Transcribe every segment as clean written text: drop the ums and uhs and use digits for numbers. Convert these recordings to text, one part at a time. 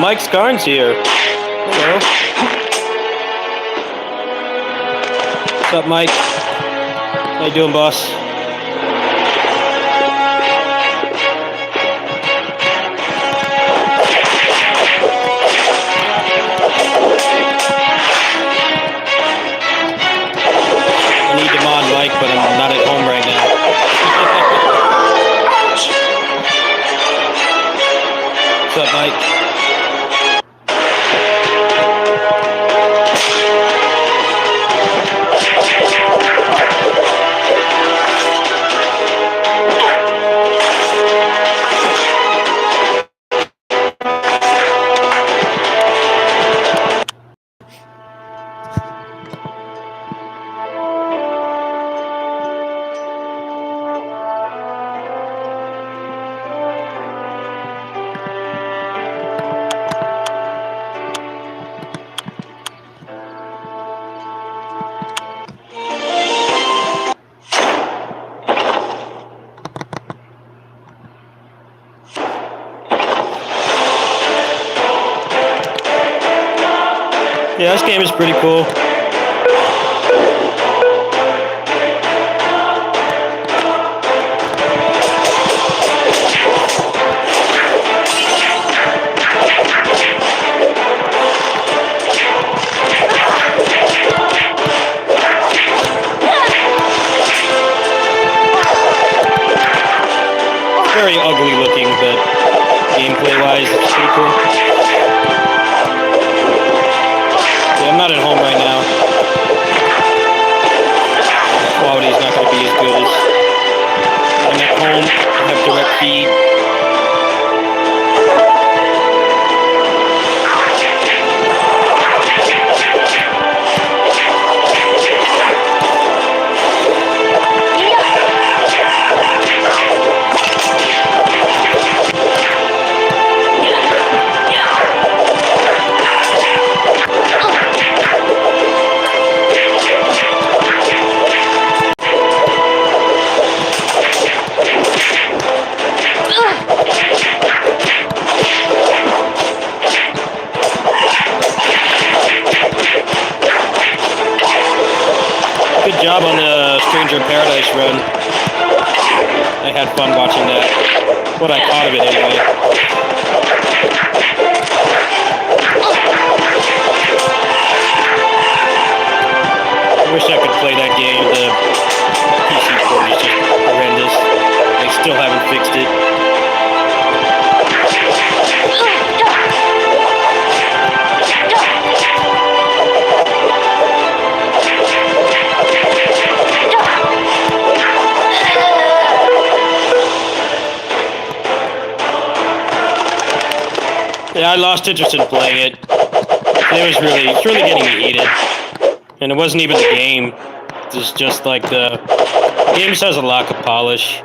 Mike Scarn's here. Hello. What's up, Mike? How you doing, boss? I need to mod Mike, but I'm not at home right now. What's up, Mike? Yeah, this game is pretty cool. Very ugly looking, but gameplay-wise, it's pretty cool. I'm not at home right now. The quality is not going to be as good as I'm at home. I have direct feed. Good job on the Stranger in Paradise run. I had fun watching that. What I thought of it anyway. I wish I could play that game. The PC port is just horrendous. They still haven't fixed it. Yeah, I lost interest in playing it. It's really getting me heated. And it wasn't even the game. It's just like the game just has a lack of polish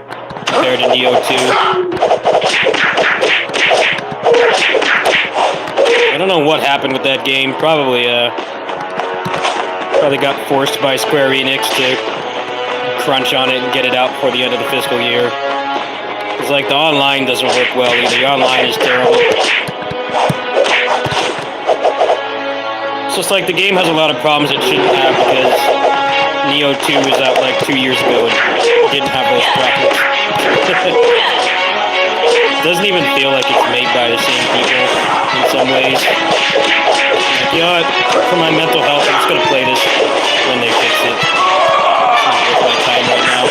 compared to Neo 2. I don't know what happened with that game. Probably got forced by Square Enix to crunch on it and get it out before the end of the fiscal year. It's like the online doesn't work well either. The online is terrible. It's just like the game has a lot of problems it shouldn't have because Neo 2 was out like 2 years ago and didn't have those problems. It doesn't even feel like it's made by the same people in some ways. Like, you know what? For my mental health, I'm just gonna play this when they fix it. It's not worth my time right now.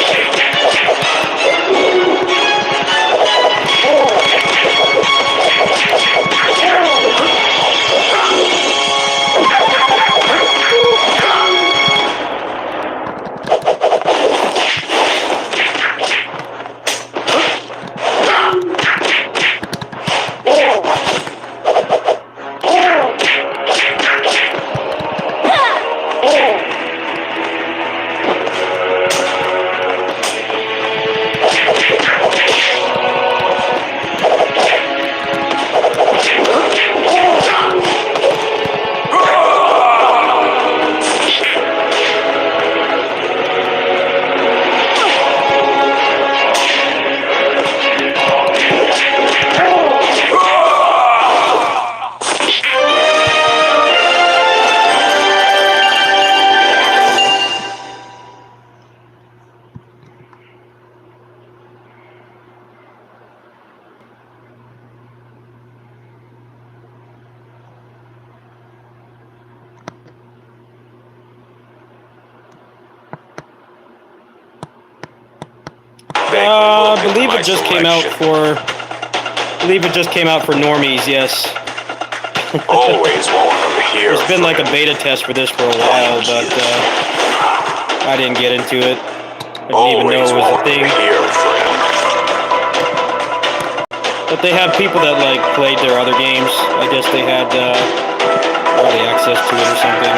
it just came out for. I believe it just came out for normies. Yes. Always welcome here. There's been like a beta test for this for a while, but I didn't get into it. I didn't even know it was a thing. But they have people that like played their other games. I guess they had early access to it or something.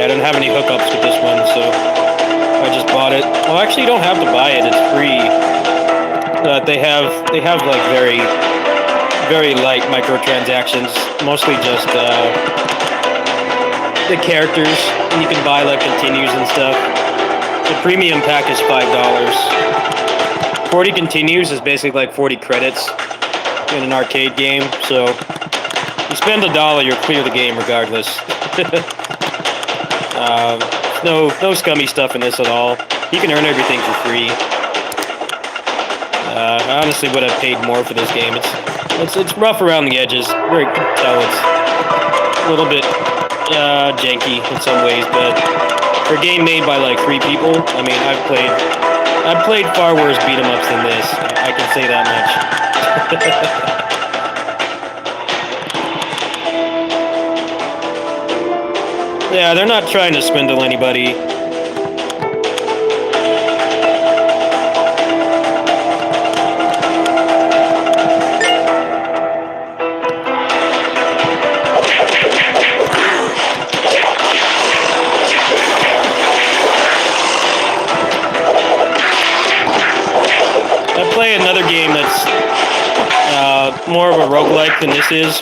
I don't have any hookups with this one, so I just bought it. Well, actually, you don't have to buy it; it's free. They have like very light microtransactions, mostly just the characters, and you can buy like continues and stuff. The premium pack is $5. 40 continues is basically like 40 credits in an arcade game. So you spend $1, you'll clear the game regardless. No scummy stuff in this at all. You can earn everything for free. I honestly would have paid more for this game. It's rough around the edges. Very good to tell it's a little bit janky in some ways, but for a game made by like 3 people, I mean, I've played far worse beat 'em ups than this. I can say that much. Yeah, they're not trying to swindle anybody. I play another game that's more of a roguelike than this is.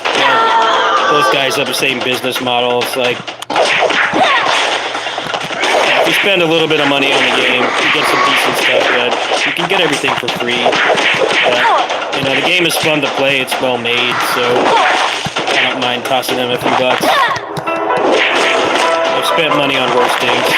Those guys have the same business model. It's like, if you spend a little bit of money on the game, you get some decent stuff, but you can get everything for free. But, you know, the game is fun to play, it's well made, so I don't mind tossing them a few bucks. I've spent money on worse things.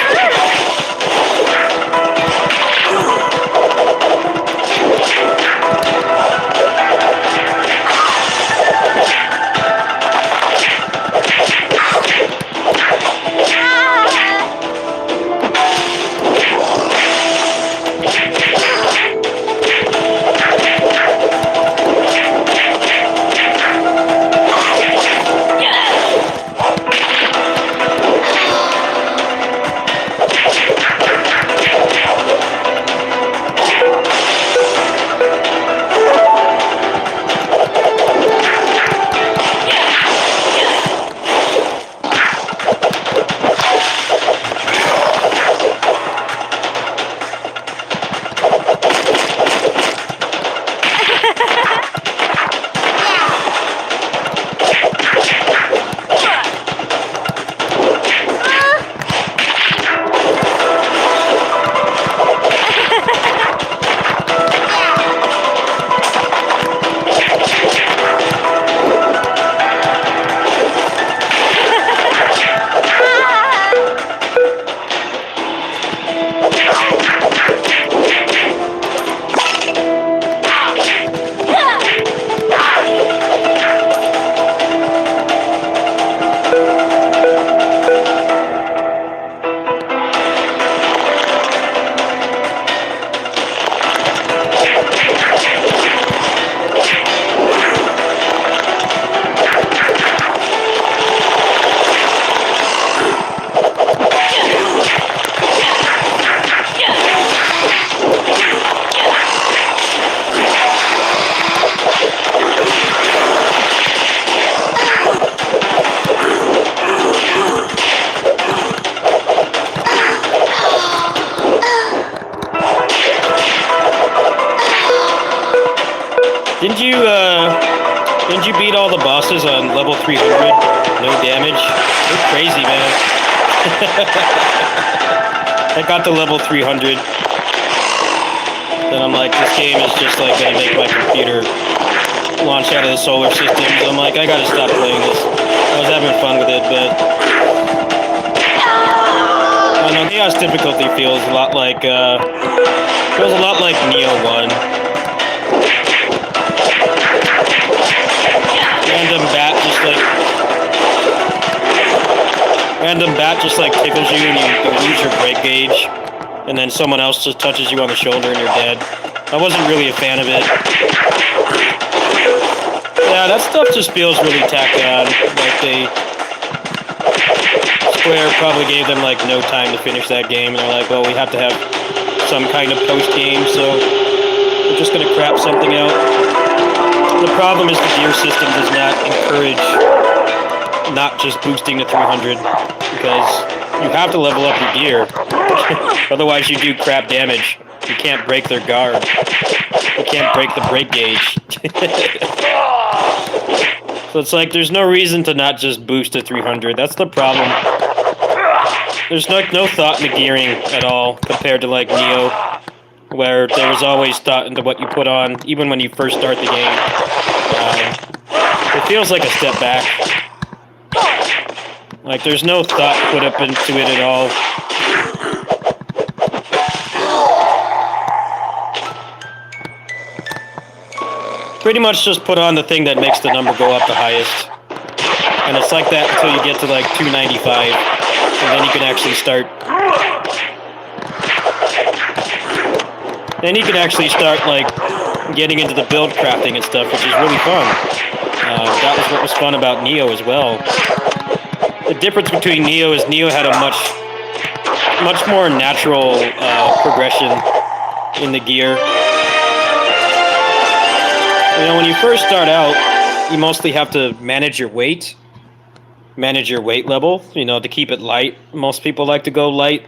Didn't you beat all the bosses on level 300? No damage? You're crazy, man. I got to level 300. Then I'm like, this game is just like gonna make my computer launch out of the solar system. So I'm like, I gotta stop playing this. I was having fun with it, but I know Chaos difficulty feels a lot like Neo 1. random bat just like tickles you and you lose your brake gauge, and then someone else just touches you on the shoulder and you're dead. I wasn't really a fan of it. Yeah, that stuff just feels really tacked on. Like Square probably gave them like no time to finish that game, and they're like, well, we have to have some kind of post-game, so we're just gonna crap something out. The problem is the gear system does not encourage not just boosting to 300, because you have to level up your gear. Otherwise you do crap damage. You can't break their guard. You can't break the brake gauge. So it's like there's no reason to not just boost to 300. That's the problem. There's no thought in the gearing at all compared to like Neo, where there was always thought into what you put on, even when you first start the game. It feels like a step back. Like there's no thought put up into it at all. Pretty much just put on the thing that makes the number go up the highest. And it's like that until you get to like 295. And then you can actually start... Then you can actually start like getting into the build crafting and stuff, which is really fun. That was what was fun about Neo as well. The difference between Neo is Neo had a much more natural progression in the gear. You know, when you first start out, you mostly have to manage your weight level, you know, to keep it light. Most people like to go light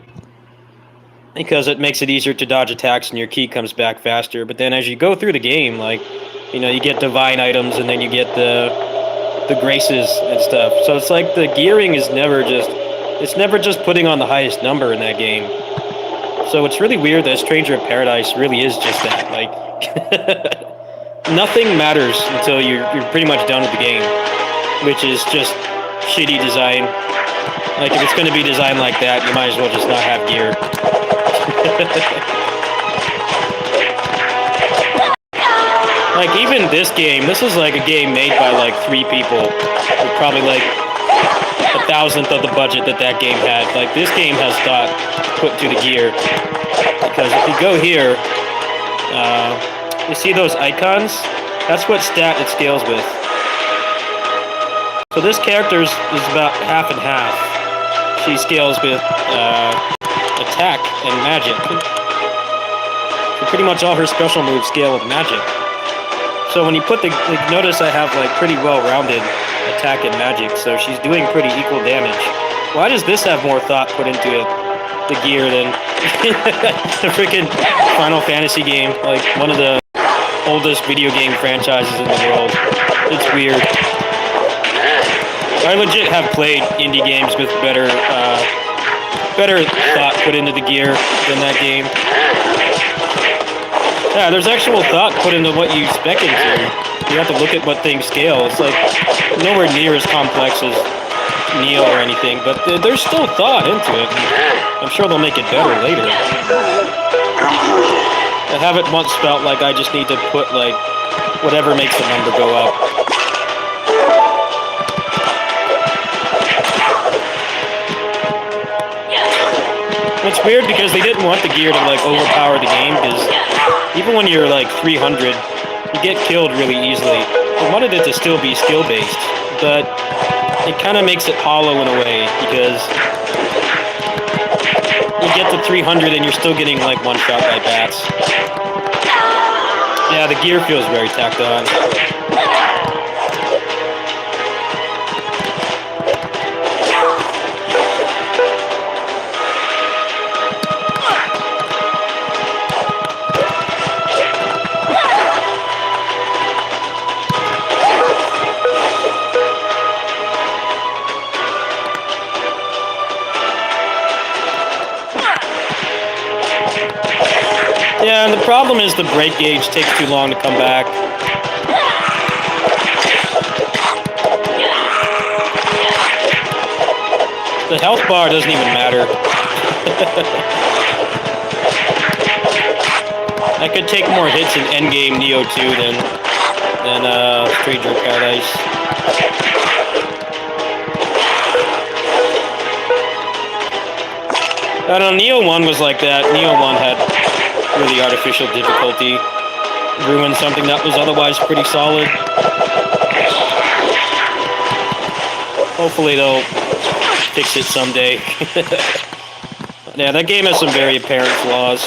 because it makes it easier to dodge attacks and your ki comes back faster. But then as you go through the game, like, you know, you get divine items and then you get the graces and stuff. So it's like the gearing is never just putting on the highest number in that game. So it's really weird that Stranger of Paradise really is just that. Like, nothing matters until you're pretty much done with the game, which is just shitty design. Like, if it's going to be designed like that, you might as well just not have gear. Like, even this game, this is like a game made by like 3 people with probably like 1,000th of the budget that game had. Like, this game has thought put to the gear, because if you go here, you see those icons? That's what stat it scales with. So this character is about half and half. She scales with attack and magic. So pretty much all her special moves scale with magic. So when you put notice I have like pretty well-rounded attack and magic, so she's doing pretty equal damage. Why does this have more thought put into it, the gear, than the freaking Final Fantasy game? Like, one of the oldest video game franchises in the world. It's weird. I legit have played indie games with better thought put into the gear than that game. Yeah, there's actual thought put into what you spec into. You have to look at what things scale. It's like nowhere near as complex as Neo or anything, but there's still thought into it. I'm sure they'll make it better later. I haven't once felt like I just need to put like whatever makes the number go up. It's weird because they didn't want the gear to like overpower the game, because even when you're like 300, you get killed really easily. They wanted it to still be skill-based, but it kind of makes it hollow in a way, because you get to 300 and you're still getting like one shot by bats. Yeah, the gear feels very tacked on. Yeah, and the problem is the brake gauge takes too long to come back. The health bar doesn't even matter. I could take more hits in endgame Neo 2 than Stranger of Paradise. I don't know, Neo 1 was like that. Neo 1 had really artificial difficulty. Ruined something that was otherwise pretty solid. Hopefully they'll fix it someday. Yeah, that game has some very apparent flaws.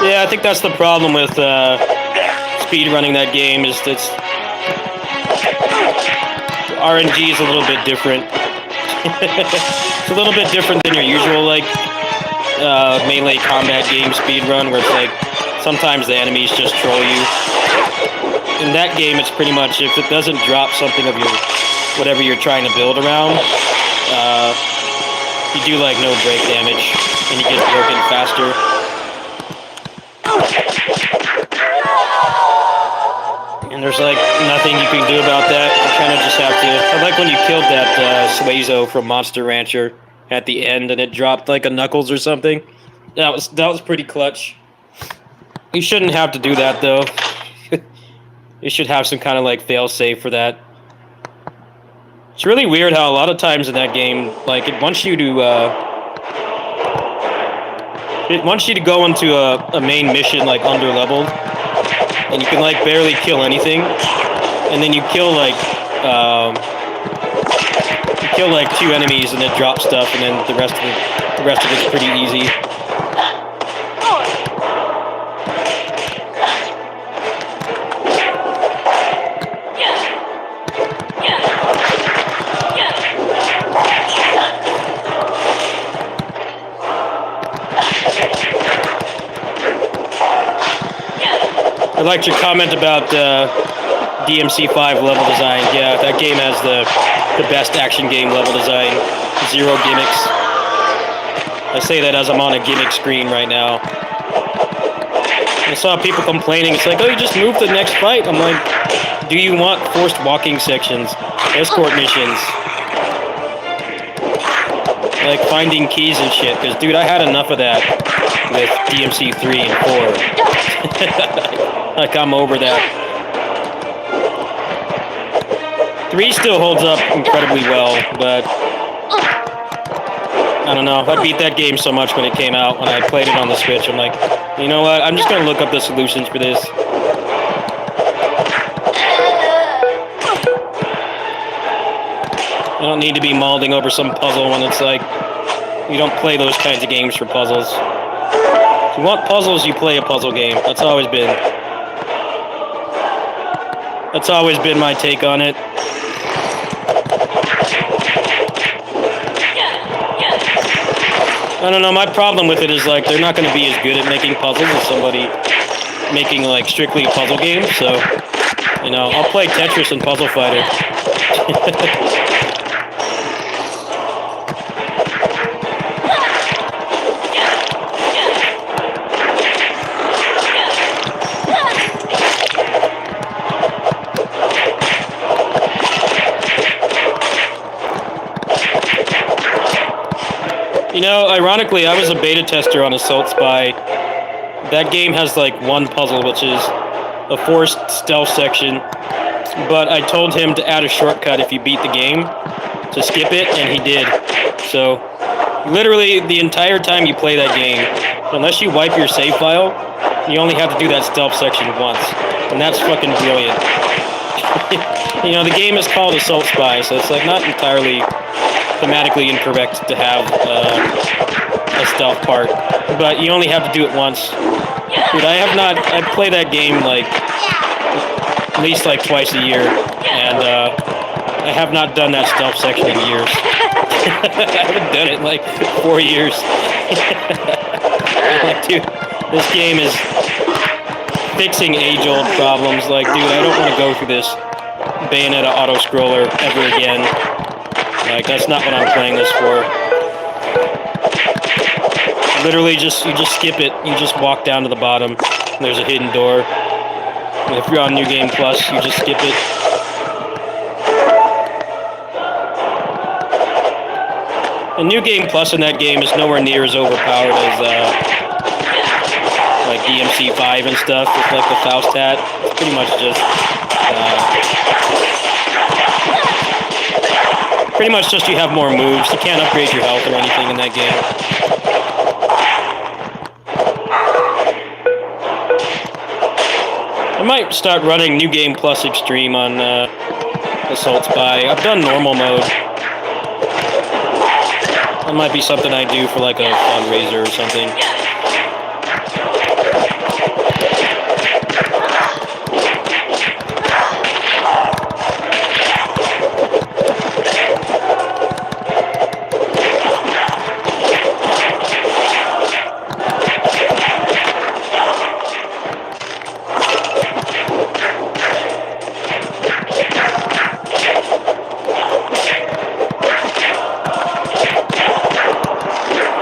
Yeah, I think that's the problem with speedrunning that game, is that RNG is a little bit different. It's a little bit different than your usual, like, melee combat game speedrun, where it's like, sometimes the enemies just troll you. In that game, it's pretty much, if it doesn't drop something of your, whatever you're trying to build around, you do, like, no break damage, and you get broken faster. And there's like nothing you can do about that. You kind of just have to. I like when you killed that Suezo from Monster Rancher at the end, and it dropped like a Knuckles or something. That was pretty clutch. You shouldn't have to do that though. You should have some kind of like fail safe for that. It's really weird how a lot of times in that game, like it wants you to go into a main mission like under leveled. And you can like barely kill anything, and then you kill like 2 enemies, and it drops stuff, and then the rest of it's pretty easy. I liked your comment about DMC5 level design. Yeah, that game has the best action game level design. 0 gimmicks. I say that as I'm on a gimmick screen right now. I saw people complaining. It's like, oh, you just moved to the next fight. I'm like, do you want forced walking sections, escort missions, like finding keys and shit? Because, dude, I had enough of that with DMC 3 and 4. Like, I'm over that. 3 still holds up incredibly well, but I don't know. I beat that game so much when it came out, when I played it on the Switch. I'm like, you know what? I'm just going to look up the solutions for this. I don't need to be mauling over some puzzle when it's like, you don't play those kinds of games for puzzles. If you want puzzles, you play a puzzle game. That's always been my take on it. I don't know, my problem with it is like they're not going to be as good at making puzzles as somebody making like strictly a puzzle game, so you know, I'll play Tetris and Puzzle Fighter. You know, ironically, I was a beta tester on Assault Spy. That game has like one puzzle, which is a forced stealth section. But I told him to add a shortcut if you beat the game, to skip it, and he did. So, literally, the entire time you play that game, unless you wipe your save file, you only have to do that stealth section once. And that's fucking brilliant. You know, the game is called Assault Spy, so it's like not entirely thematically incorrect to have a stealth part, but you only have to do it once. Dude, I play that game like at least like twice a year, and I have not done that stealth section in years. I haven't done it in like 4 years. Like, dude, this game is fixing age-old problems. Like, dude, I don't want to go through this Bayonetta auto-scroller ever again. Like, that's not what I'm playing this for. Literally, you just skip it. You just walk down to the bottom. And there's a hidden door. And if you're on New Game Plus, you just skip it. And New Game Plus in that game is nowhere near as overpowered as like DMC5 and stuff with like the Faust hat. It's pretty much just you have more moves. You can't upgrade your health or anything in that game. I might start running New Game Plus Extreme on Assault Spy. I've done normal mode. That might be something I do for like a fundraiser or something.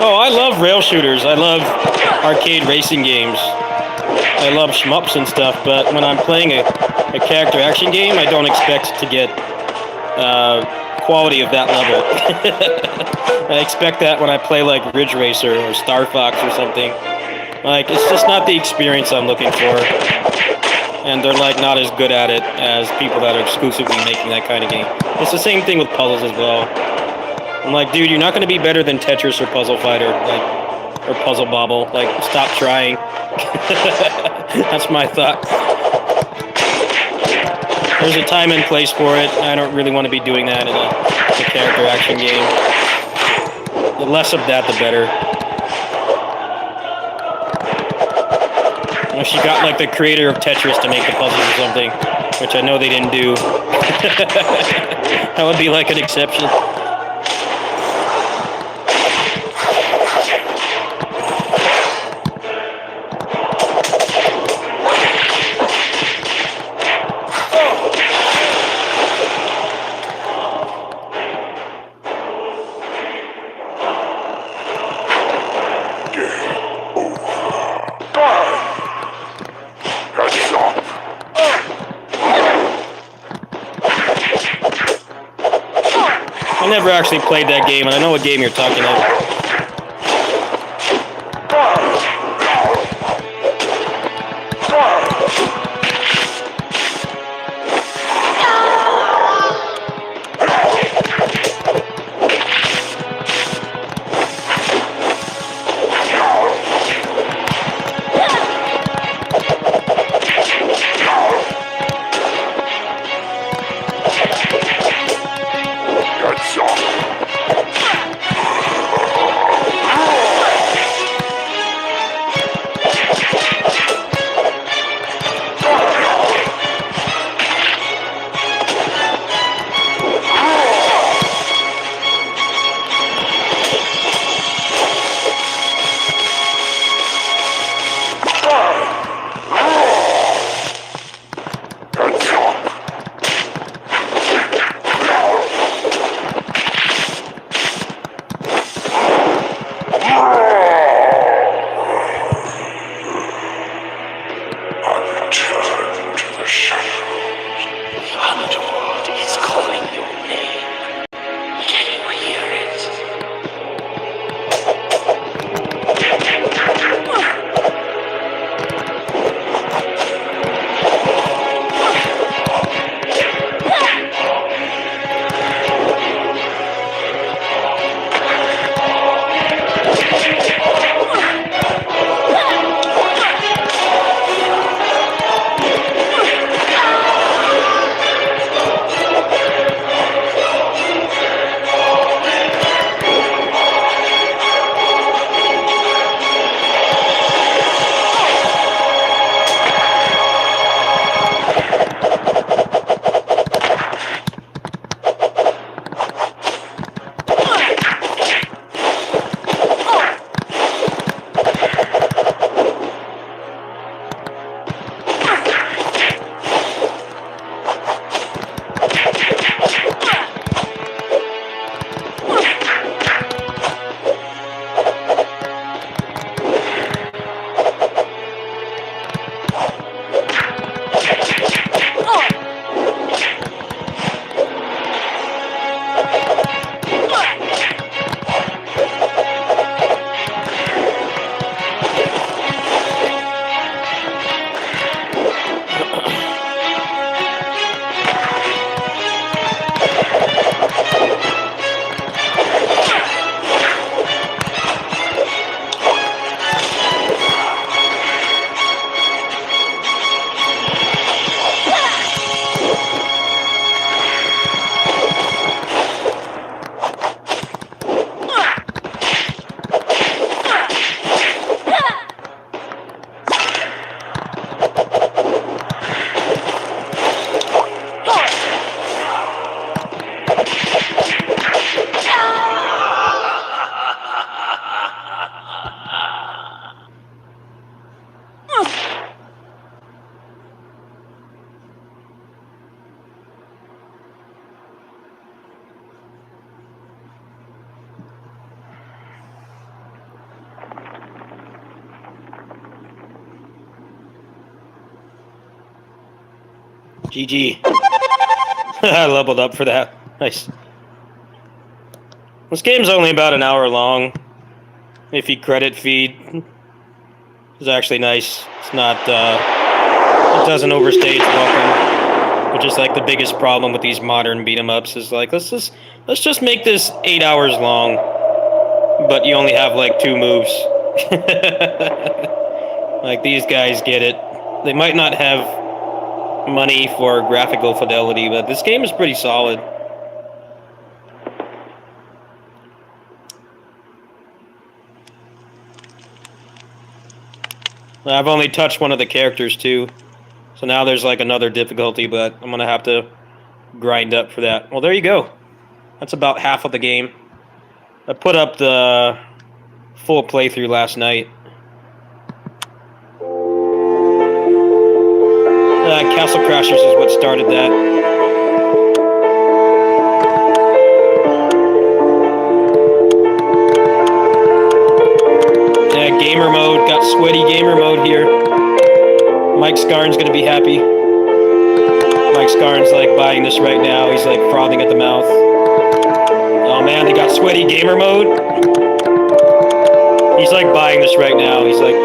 Oh, I love rail shooters. I love arcade racing games. I love shmups and stuff, but when I'm playing a character action game, I don't expect to get quality of that level. I expect that when I play like Ridge Racer or Star Fox or something. Like, it's just not the experience I'm looking for. And they're like not as good at it as people that are exclusively making that kind of game. It's the same thing with puzzles as well. I'm like, dude, you're not going to be better than Tetris or Puzzle Fighter, like, or Puzzle Bobble. Like, stop trying. That's my thought. There's a time and place for it. I don't really want to be doing that in a character action game. The less of that, the better. Unless you got, like, the creator of Tetris to make the puzzles or something, which I know they didn't do. That would be, like, an exception. I never actually played that game, and I know what game you're talking about. GG. I leveled up for that. Nice. This game's only about an hour long. If you credit feed, it's actually nice. It's not, it doesn't overstay its welcome. Which is like the biggest problem with these modern beat 'em ups is like, let's just make this 8 hours long, but you only have like 2 moves. Like these guys get it. They might not have money for graphical fidelity, but this game is pretty solid. I've only touched one of the characters too, so now there's like another difficulty, but I'm gonna have to grind up for that. Well, there you go. That's about half of the game. I put up the full playthrough last night. Castle Crashers is what started that. Yeah, gamer mode. Got sweaty gamer mode here. Mike Scarn's gonna be happy. Mike Scarn's like buying this right now. He's like frothing at the mouth. Oh man, they got sweaty gamer mode. He's like buying this right now. He's like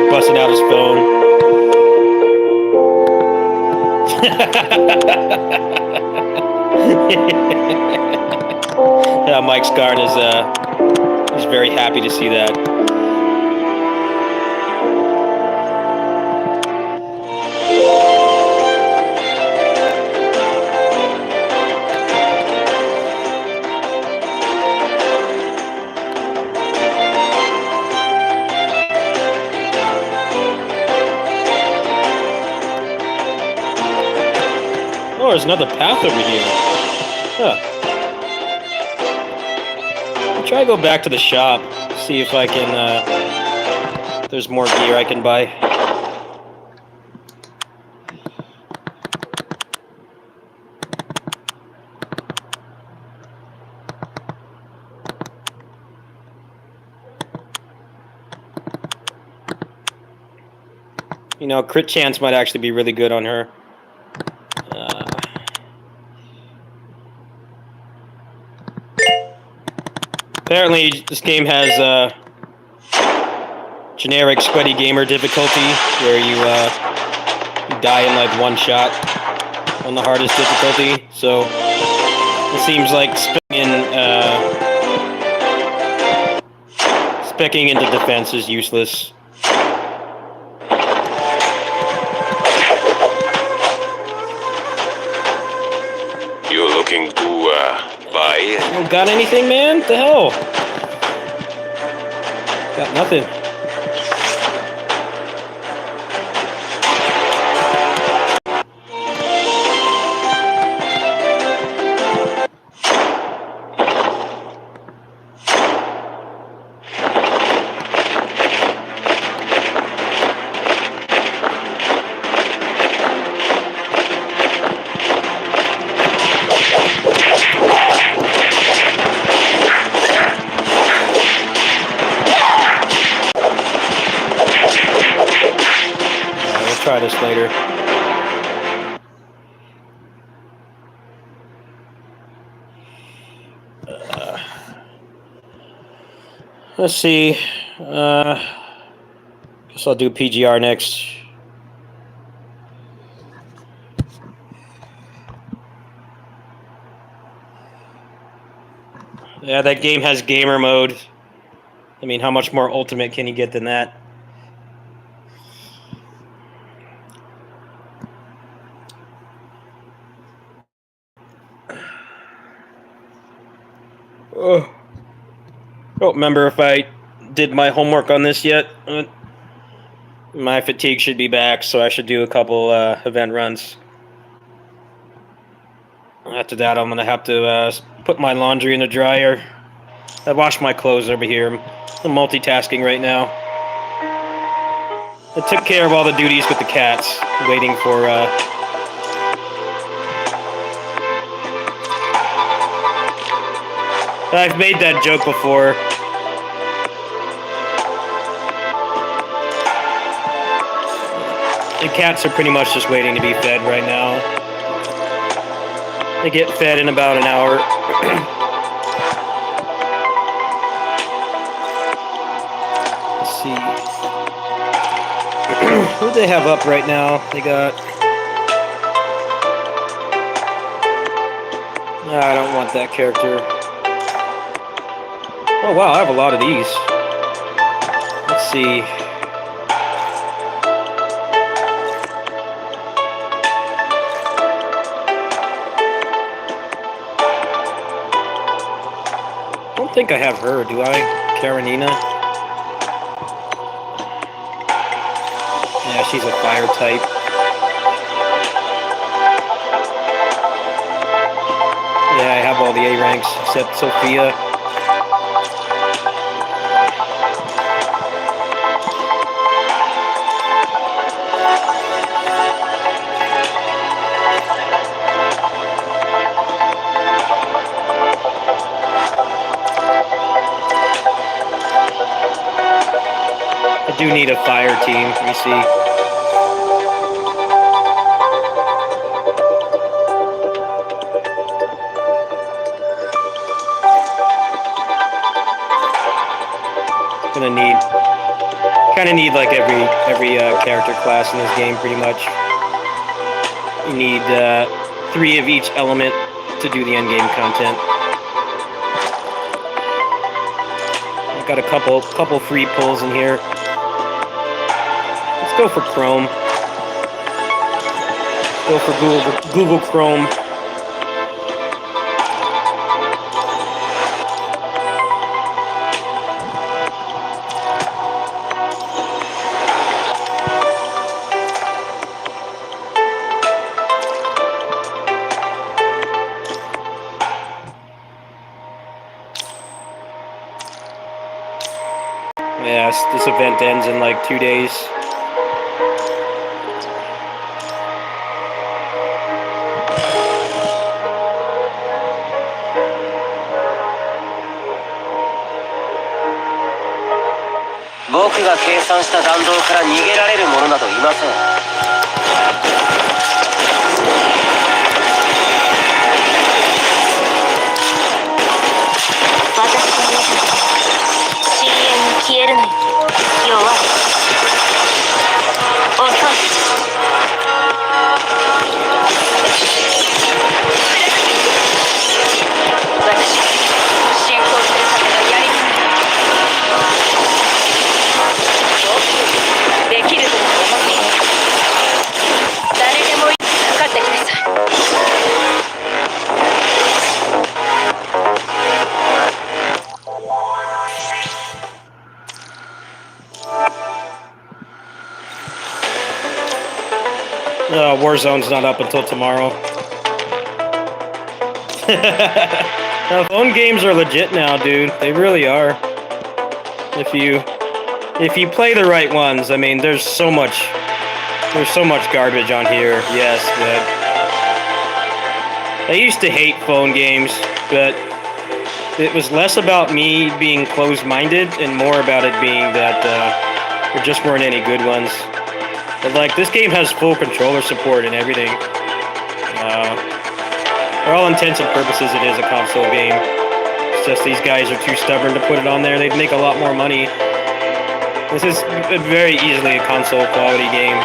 busting out his phone. Yeah, Mike Scarn is very happy to see that. Oh, there's another path over here. Huh. I'll try to go back to the shop, see if I can, there's more gear I can buy. You know, crit chance might actually be really good on her. Apparently, this game has generic sweaty gamer difficulty, where you die in like one shot on the hardest difficulty. So it seems like specking into defense is useless. You're looking to buy? You got anything, man? What the hell? Got nothing. Try this later. Let's see. Guess I'll do PGR next. Yeah, that game has gamer mode. I mean, how much more ultimate can you get than that? Oh, don't remember if I did my homework on this yet. My fatigue should be back, so I should do a couple event runs. After that, I'm gonna have to put my laundry in the dryer. I wash my clothes over here. I'm multitasking right now. I took care of all the duties with the cats, waiting for I've made that joke before. The cats are pretty much just waiting to be fed right now. They get fed in about an hour. Let's see. Who do they have up right now? They got... No, I don't want that character. Oh wow, I have a lot of these. Let's see. I don't think I have her, do I? Karenina? Yeah, she's a fire type. Yeah, I have all the A ranks except Sophia. I do need a fire team. Let me see. Gonna need, kind of need like every character class in this game, pretty much. You need 3 of each element to do the end game content. I've got a couple free pulls in here. Let's go for Chrome. Go for Google Chrome. Yeah, this event ends in like 2 days. Warzone's not up until tomorrow. Now, phone games are legit now, dude. They really are. If you play the right ones, I mean, there's so much garbage on here. Yes, but I used to hate phone games, but it was less about me being closed-minded and more about it being that there just weren't any good ones. But like, this game has full controller support and everything. For all intents and purposes, it is a console game. It's just these guys are too stubborn to put it on there. They'd make a lot more money. This is very easily a console quality game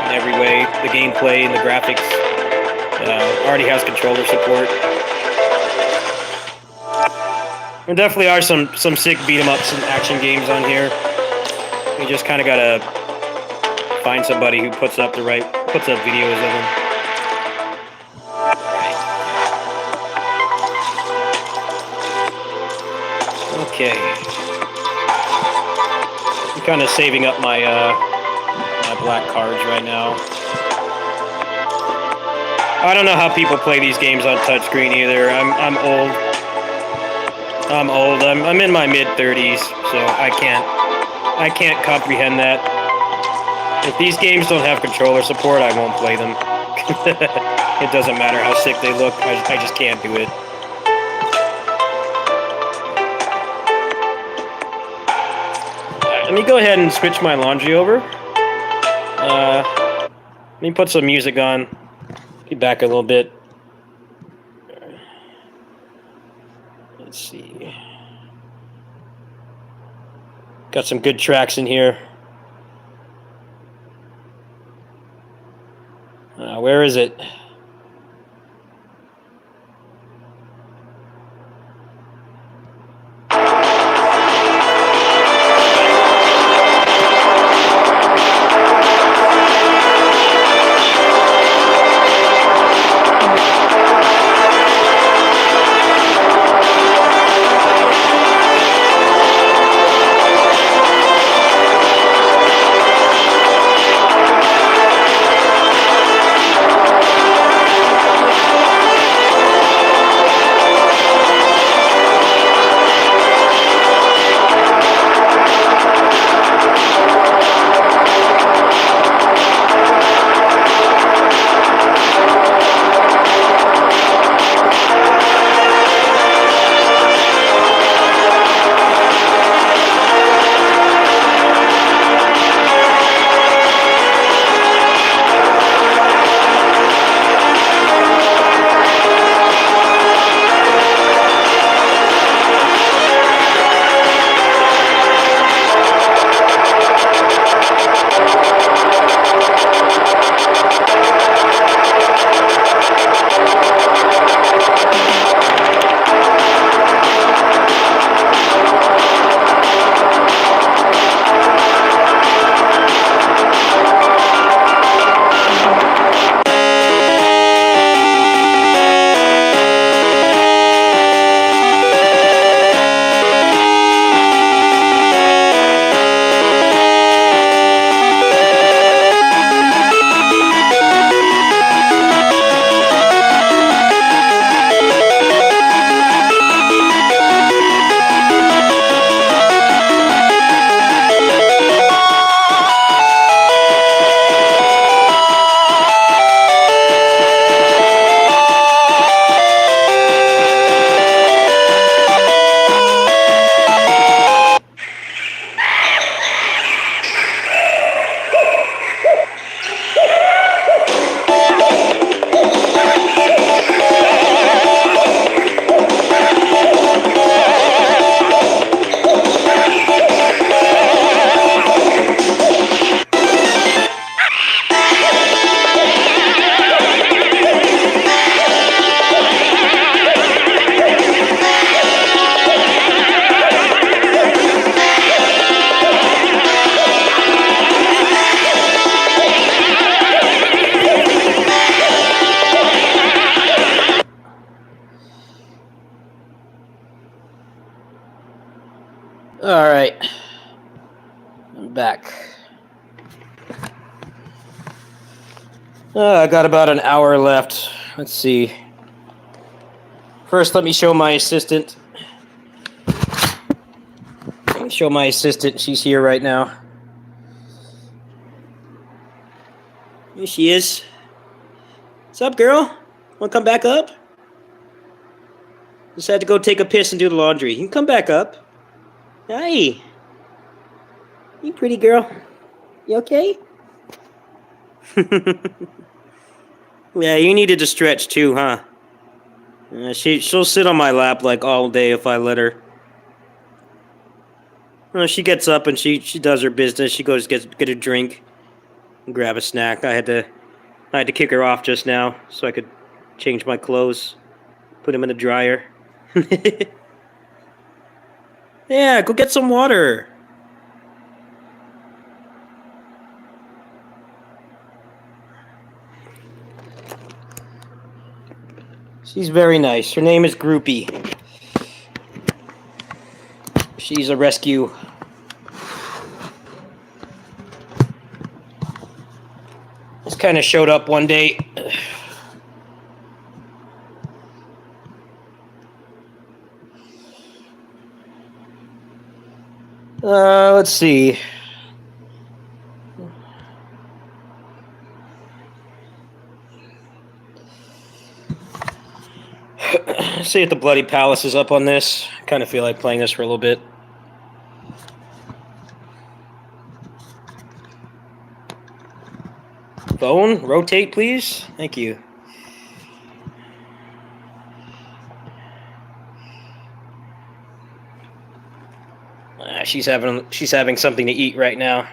in every way. The gameplay and the graphics already has controller support. There definitely are some sick beat 'em ups and action games on here. You just kind of gotta find somebody who puts up videos of them. Okay. I'm kind of saving up my my black cards right now. I don't know how people play these games on touchscreen either. I'm old. I'm in my mid-30s, so I can't comprehend that. If these games don't have controller support, I won't play them. It doesn't matter how sick they look. I just can't do it. Let me go ahead and switch my laundry over. Let me put some music on. Be back a little bit. Got some good tracks in here. Where is it? Alright. I'm back. I got about an hour left. Let's see. First, let me show my assistant. Let me show my assistant. She's here right now. Here she is. What's up, girl? Want to come back up? Just had to go take a piss and do the laundry. You can come back up. Hi. You pretty girl. You okay? Yeah, you needed to stretch too, huh? She'll sit on my lap like all day if I let her. She gets up and she does her business. She goes get a drink, and grab a snack. I had to kick her off just now so I could change my clothes, put them in the dryer. Yeah, go get some water. She's very nice. Her name is Groupie. She's a rescue. Just kind of showed up one day. Let's see. See if the Bloody Palace is up on this. Kind of feel like playing this for a little bit. Phone, rotate, please. Thank you. she's having something to eat right now.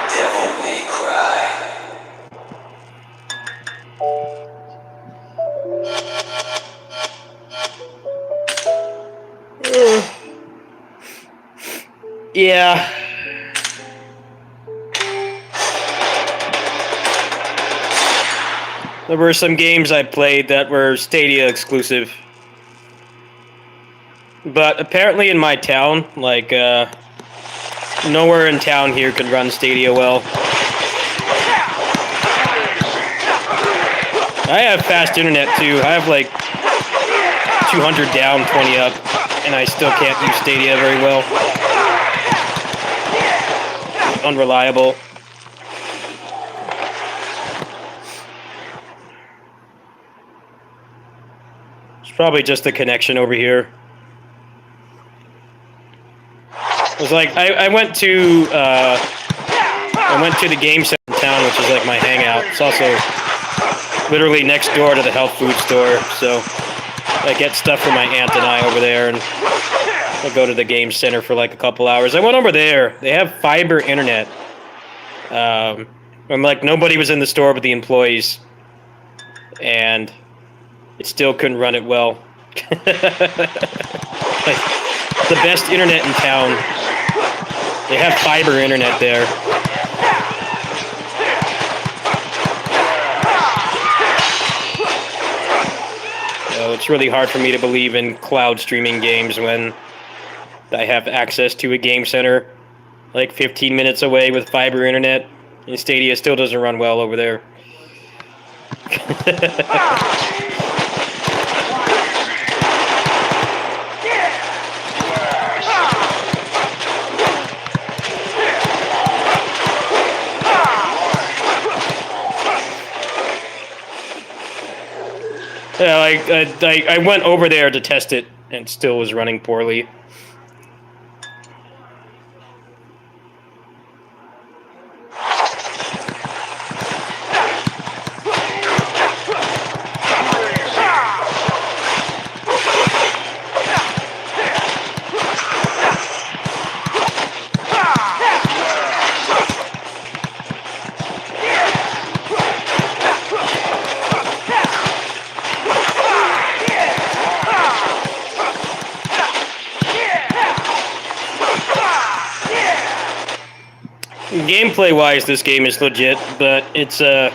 Devil may cry. Yeah. There were some games I played that were Stadia exclusive. But apparently in my town, like, nowhere in town here can run Stadia well. I have fast internet too. I have like 200 down, 20 up, and I still can't use Stadia very well. Unreliable. It's probably just the connection over here. It was like I went to the game center in town, which is like my hangout. It's also literally next door to the health food store, so I get stuff for my aunt and I over there, and I go to the game center for like a couple hours. I went over there. They have fiber internet. And like nobody was in the store but the employees, and it still couldn't run it well. Like the best internet in town. They have fiber internet there. So it's really hard for me to believe in cloud streaming games when I have access to a game center like 15 minutes away with fiber internet, and Stadia still doesn't run well over there. Yeah, I went over there to test it, and it still was running poorly. Gameplay-wise, this game is legit, but it's a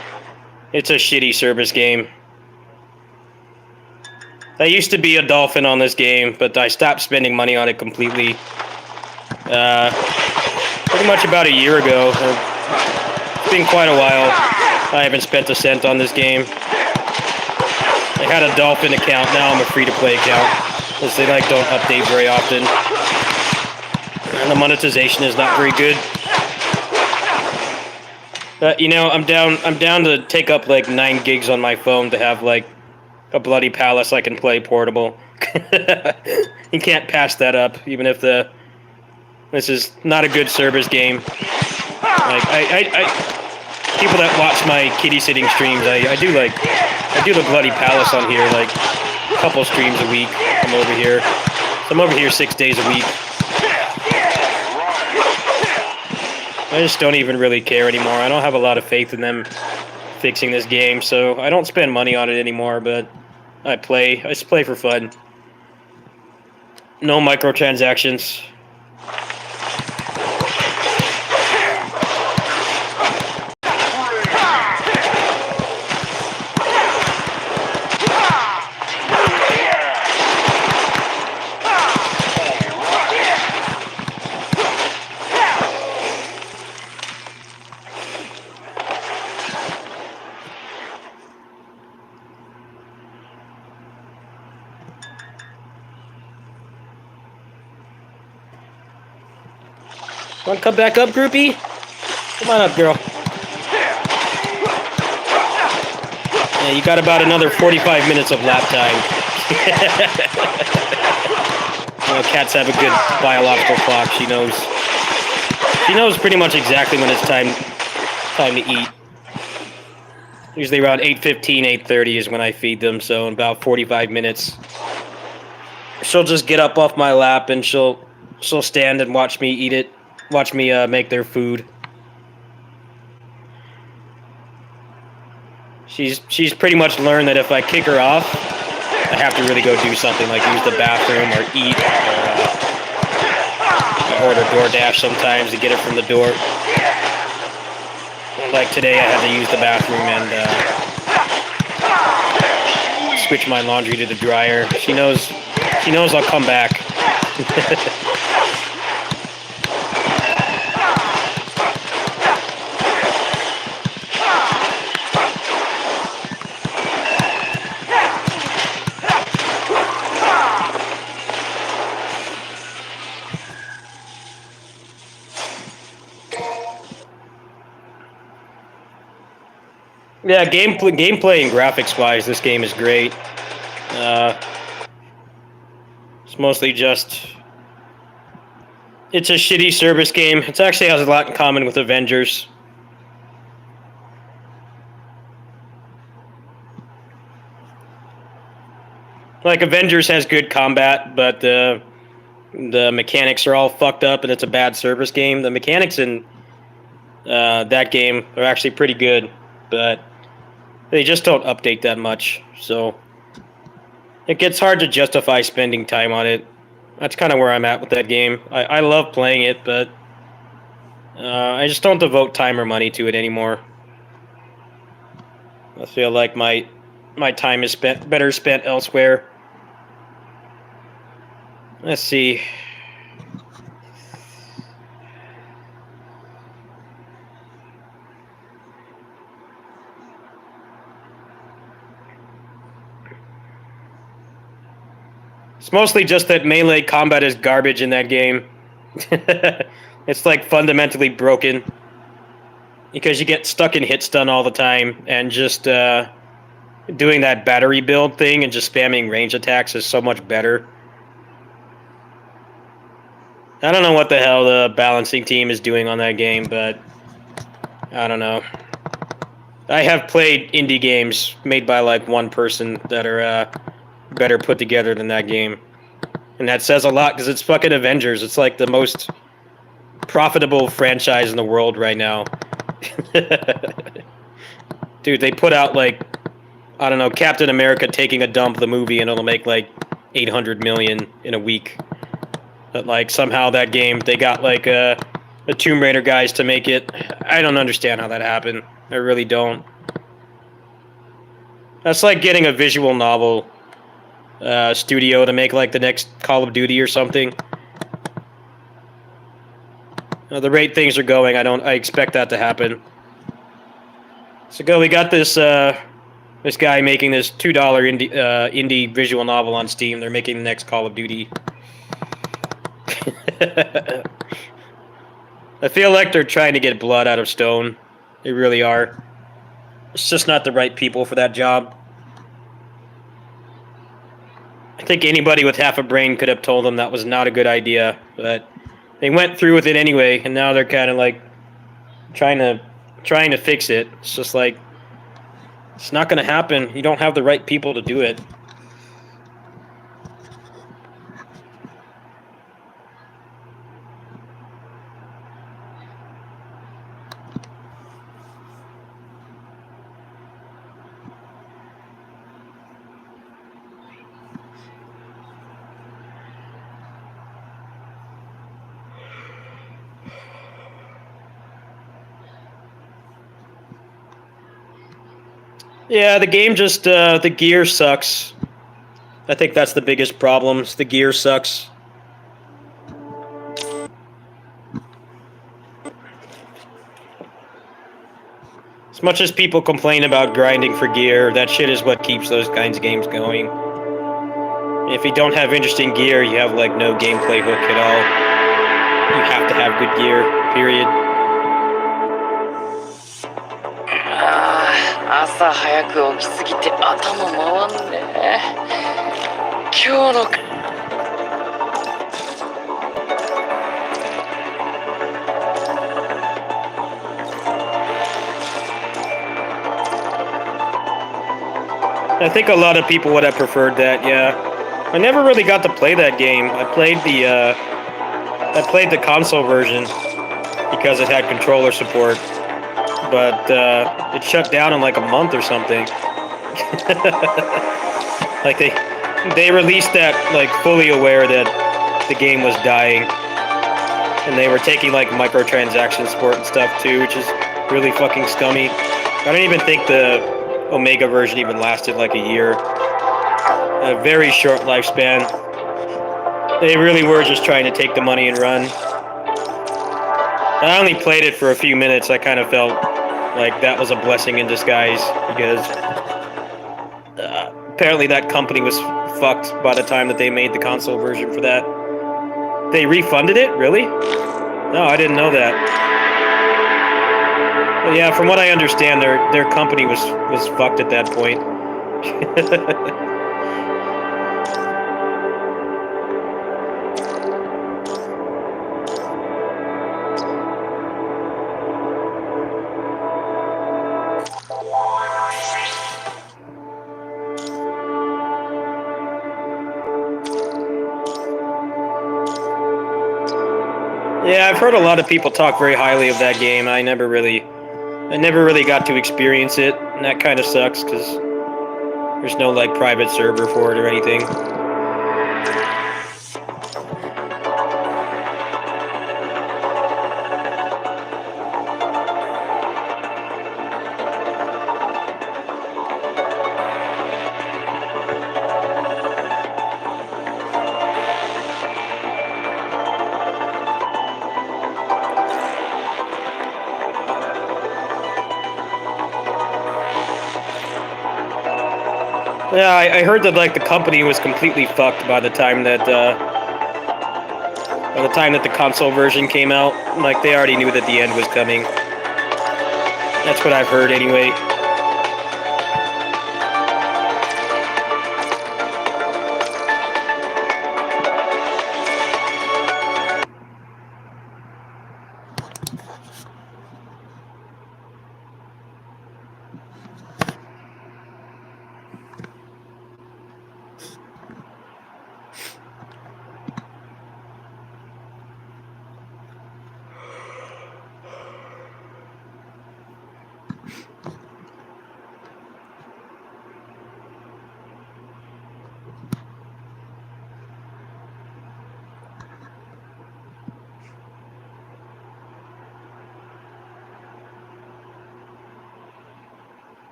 shitty service game. I used to be a dolphin on this game, but I stopped spending money on it completely. Pretty much about a year ago. It's been quite a while. I haven't spent a cent on this game. I had a dolphin account, now I'm a free-to-play account, because they don't update very often. And the monetization is not very good. You know, I'm down to take up like 9 gigs on my phone to have like a bloody palace I can play portable. You can't pass that up, even if this is not a good service game. Like people that watch my Kittysitting streams, I do the bloody palace on here like a couple streams a week. I'm over here. So I'm over here 6 days a week. I just don't even really care anymore. I don't have a lot of faith in them fixing this game, so I don't spend money on it anymore, but I just play for fun. No microtransactions. Want to come back up, groupie? Come on up, girl. Yeah, you got about another 45 minutes of lap time. You know, cats have a good biological clock. She knows pretty much exactly when it's time to eat. Usually around 8:15, 8:30 is when I feed them, so in about 45 minutes. she'll just get up off my lap and she'll stand and watch me eat it, watch me make their food. She's pretty much learned that if I kick her off, I have to really go do something like use the bathroom or eat. I order DoorDash sometimes to get it from the door. Like today, I had to use the bathroom and switch my laundry to the dryer. She knows I'll come back. Yeah, gameplay and graphics-wise, this game is great. It's mostly just... It's a shitty service game. It actually has a lot in common with Avengers. Like, Avengers has good combat, but the mechanics are all fucked up, and it's a bad service game. The mechanics in that game are actually pretty good, but they just don't update that much, so it gets hard to justify spending time on it. That's kind of where I'm at with that game. I love playing it, but I just don't devote time or money to it anymore. I feel like my time is better spent elsewhere. Let's see. It's mostly just that melee combat is garbage in that game. It's like fundamentally broken. Because you get stuck in hit stun all the time, and just doing that battery build thing and just spamming range attacks is so much better. I don't know what the hell the balancing team is doing on that game, but I don't know. I have played indie games made by like one person that are better put together than that game. And that says a lot because it's fucking Avengers. It's like the most profitable franchise in the world right now. Dude, they put out like, I don't know, Captain America Taking a Dump, the movie, and it'll make like 800 million in a week. But like somehow that game, they got like the Tomb Raider guys to make it. I don't understand how that happened. I really don't. That's like getting a visual novel studio to make like the next Call of Duty or something. The rate things are going, I expect that to happen. So we got this this guy making this $2 indie visual novel on Steam. They're making the next Call of Duty. I feel like they're trying to get blood out of stone. They really are. It's just not the right people for that job. I think anybody with half a brain could have told them that was not a good idea, but they went through with it anyway, and now they're kind of like trying to fix it. It's just like, it's not going to happen. You don't have the right people to do it. Yeah, the game just, the gear sucks. I think that's the biggest problem. The gear sucks. As much as people complain about grinding for gear, that shit is what keeps those kinds of games going. If you don't have interesting gear, you have like no gameplay hook at all. You have to have good gear, period. 朝早く起きすぎて頭回んね。今日のI think a lot of people would have preferred that, yeah. I never really got to play that game. I played the console version because it had controller support, but it shut down in like a month or something. Like they released that like fully aware that the game was dying, and they were taking like microtransaction support and stuff too, which is really fucking scummy. I don't even think the Omega version even lasted like a year. A very short lifespan. They really were just trying to take the money and run. I only played it for a few minutes. I kind of felt like that was a blessing in disguise because apparently that company was fucked by the time that they made the console version for that. They refunded it? Really? No, I didn't know that. But yeah, from what I understand, their company was fucked at that point. Yeah, I've heard a lot of people talk very highly of that game. I never really got to experience it, and that kind of sucks because there's no like private server for it or anything. Yeah, I heard that like the company was completely fucked by the time that the console version came out. Like they already knew that the end was coming. That's what I've heard anyway.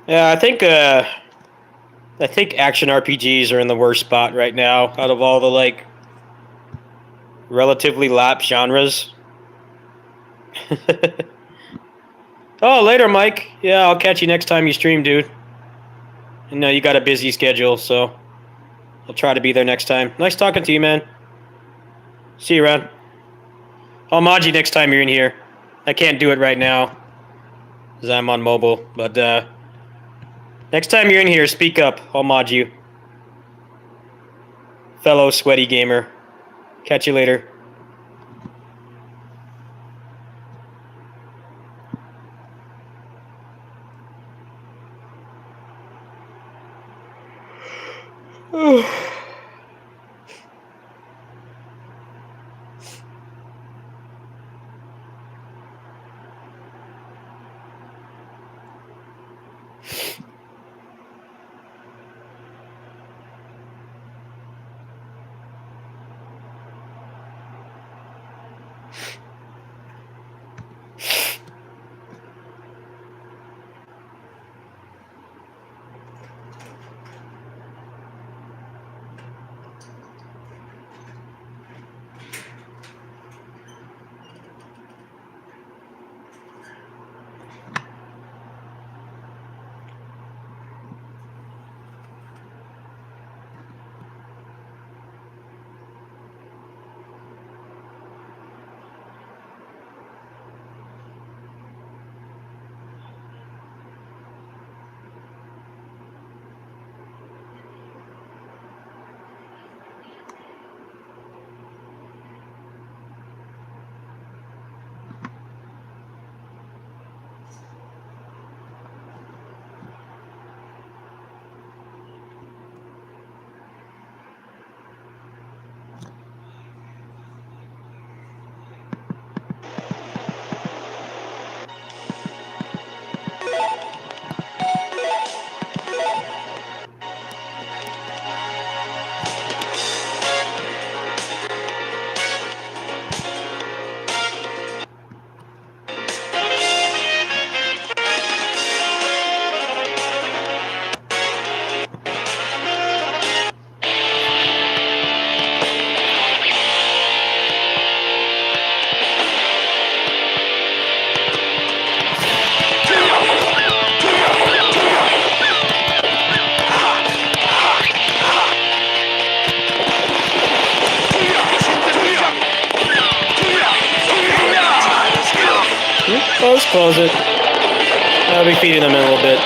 Yeah, I think action RPGs are in the worst spot right now out of all the like relatively lap genres. Oh, later, Mike. Yeah, I'll catch you next time you stream, dude. I know you got a busy schedule, so I'll try to be there next time. Nice talking to you, man. See you around. I'll mod you next time you're in here. I can't do it right now because I'm on mobile, but next time you're in here, speak up. I'll mod you. Fellow sweaty gamer. Catch you later. close it. I'll be feeding them in a little bit.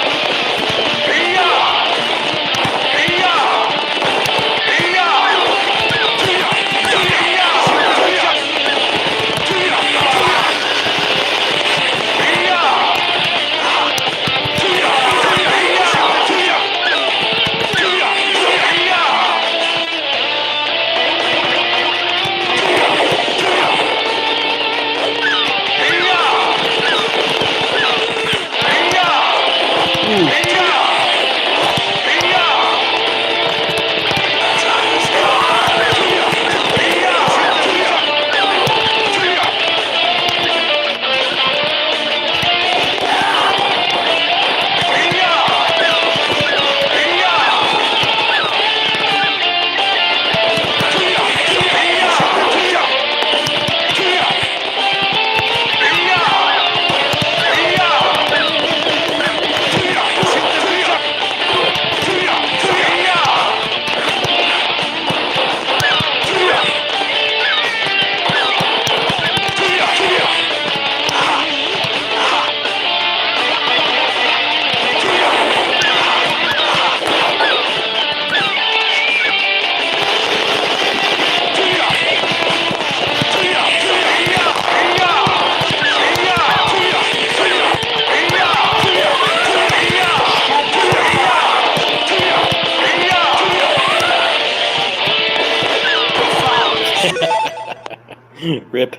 Rip.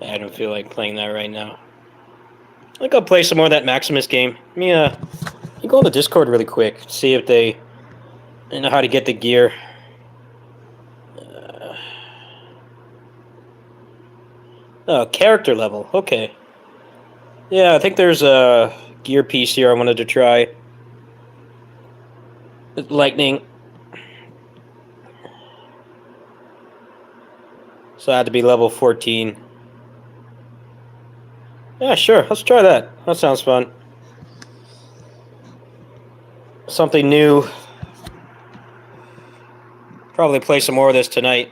I don't feel like playing that right now. I think I'll play some more of that Maximus game. Let me go on the Discord really quick, see if they know how to get the gear. Oh, character level. Okay. Yeah, I think there's a gear piece here I wanted to try. Lightning. So I had to be level 14. Yeah, sure. Let's try that. That sounds fun. Something new. Probably play some more of this tonight.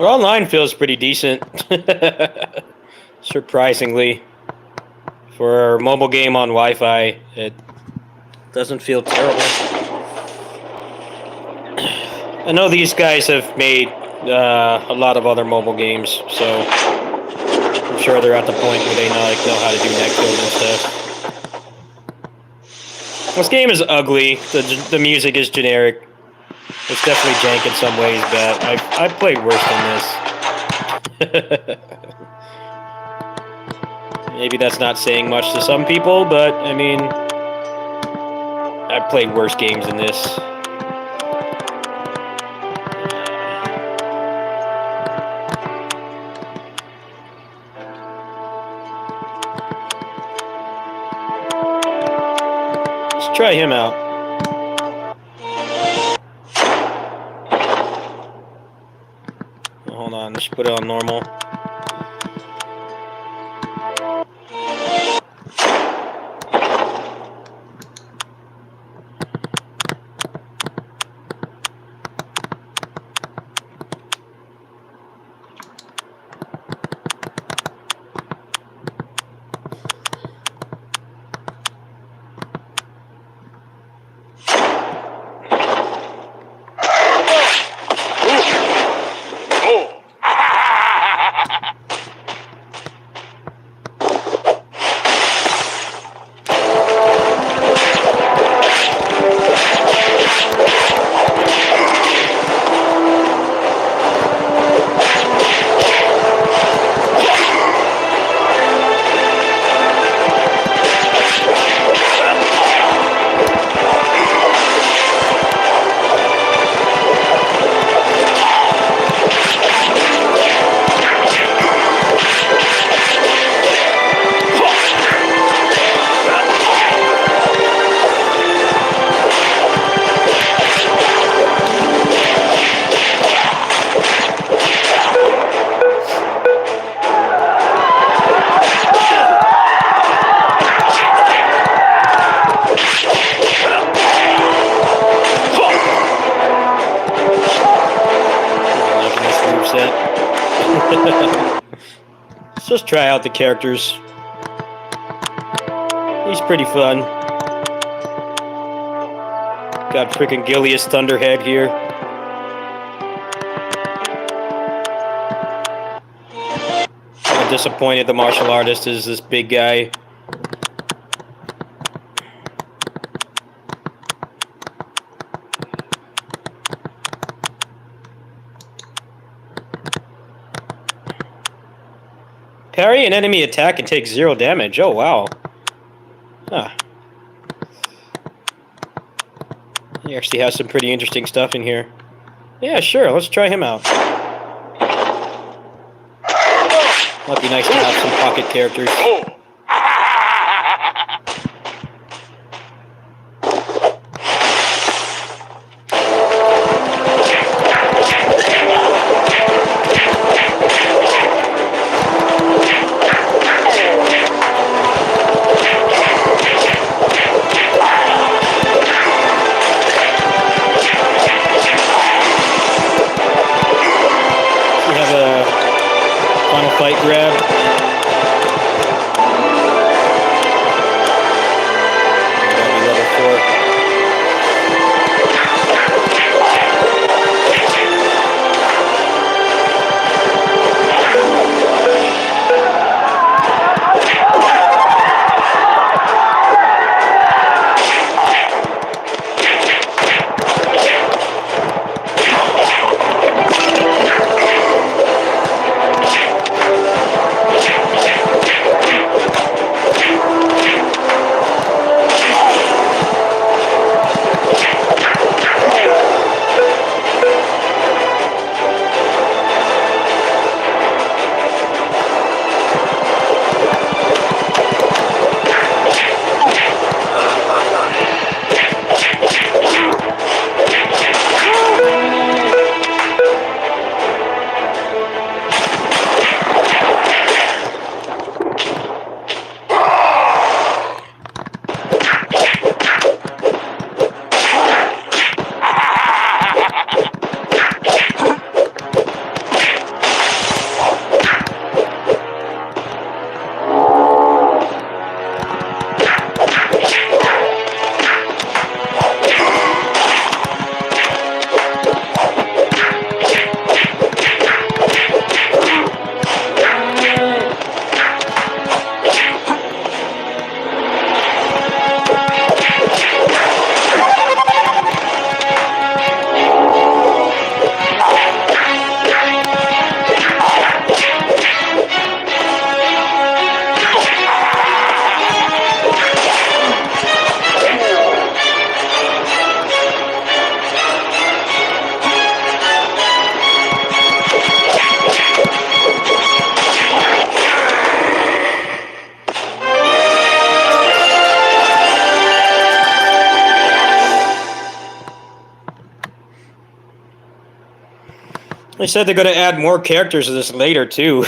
Well, online feels pretty decent. Surprisingly. For a mobile game on Wi-Fi, it doesn't feel terrible. I know these guys have made a lot of other mobile games, so I'm sure they're at the point where they know how to do netcode and stuff. This game is ugly. The music is generic. It's definitely jank in some ways, but I've played worse than this. Maybe that's not saying much to some people, but I mean, I've played worse games than this. Let's try him out. Hold on, let's put it on normal. Let's just try out the characters. He's pretty fun. Got freaking Gilius Thunderhead here. I'm disappointed the martial artist is this big guy. Parry an enemy attack and take 0 damage. Oh, wow. Huh. He actually has some pretty interesting stuff in here. Yeah, sure. Let's try him out. Might be nice to have some pocket characters. Fight grab. Level 4. They said they're going to add more characters to this later too.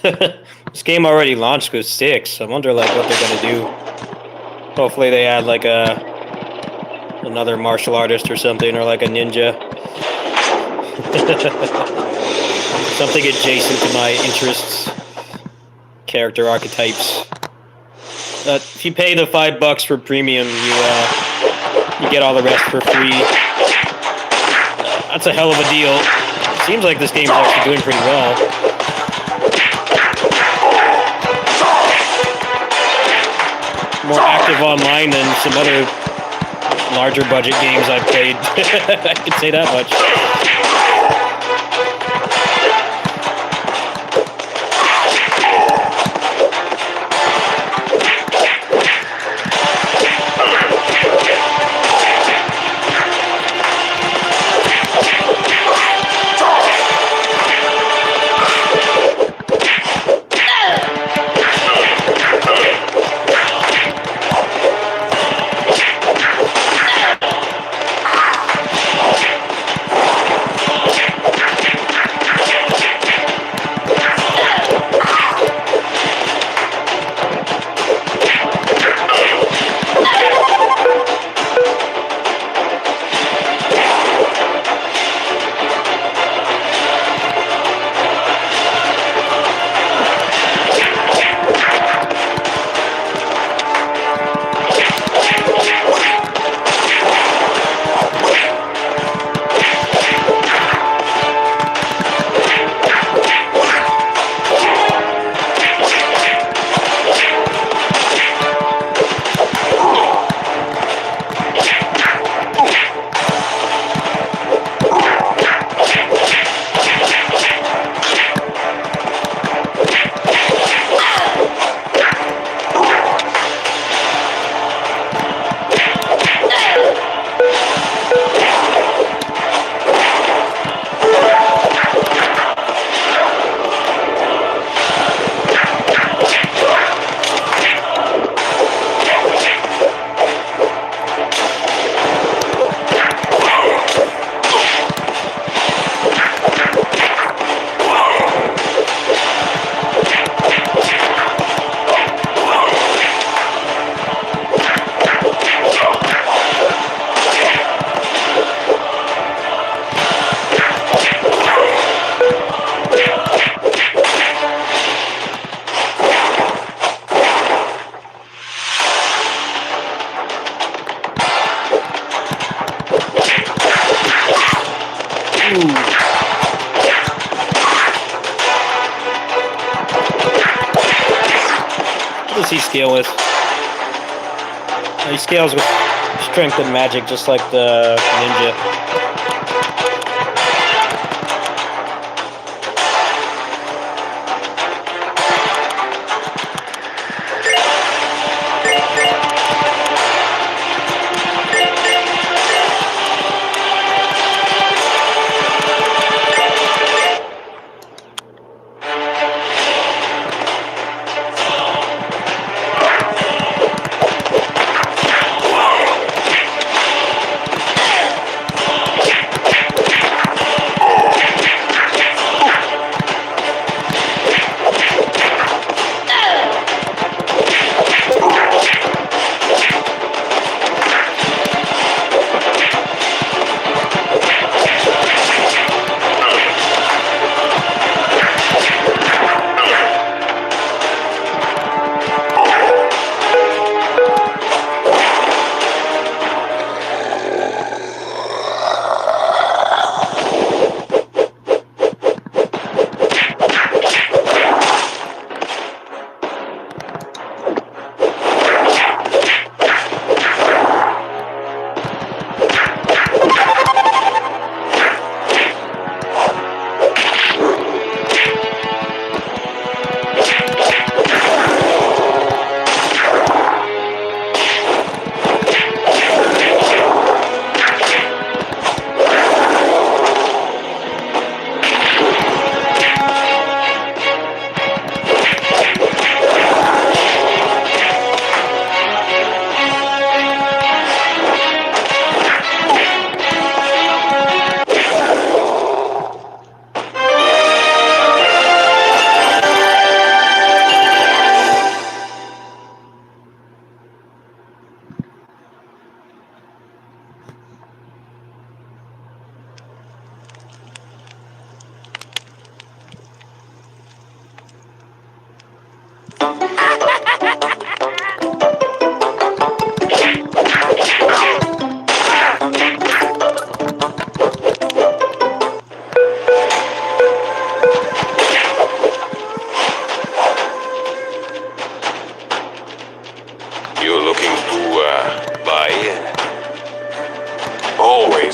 This game already launched with 6. I wonder like what they're going to do. Hopefully they add like another martial artist or something, or like a ninja. Something adjacent to my interests, character archetypes. If you pay the $5 for premium, you get all the rest for free. That's a hell of a deal. Seems like this game's actually doing pretty well. More active online than some other larger budget games I've played. I can say that much. What does he scale with? He scales with strength and magic, just like the ninja.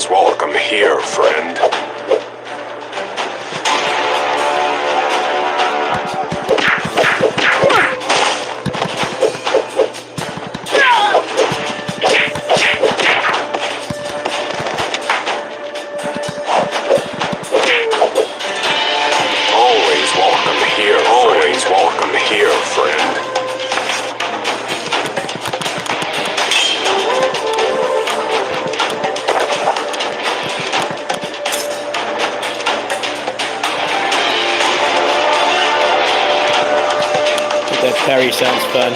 Always welcome here, friend. Always welcome here, friend. That parry sounds fun.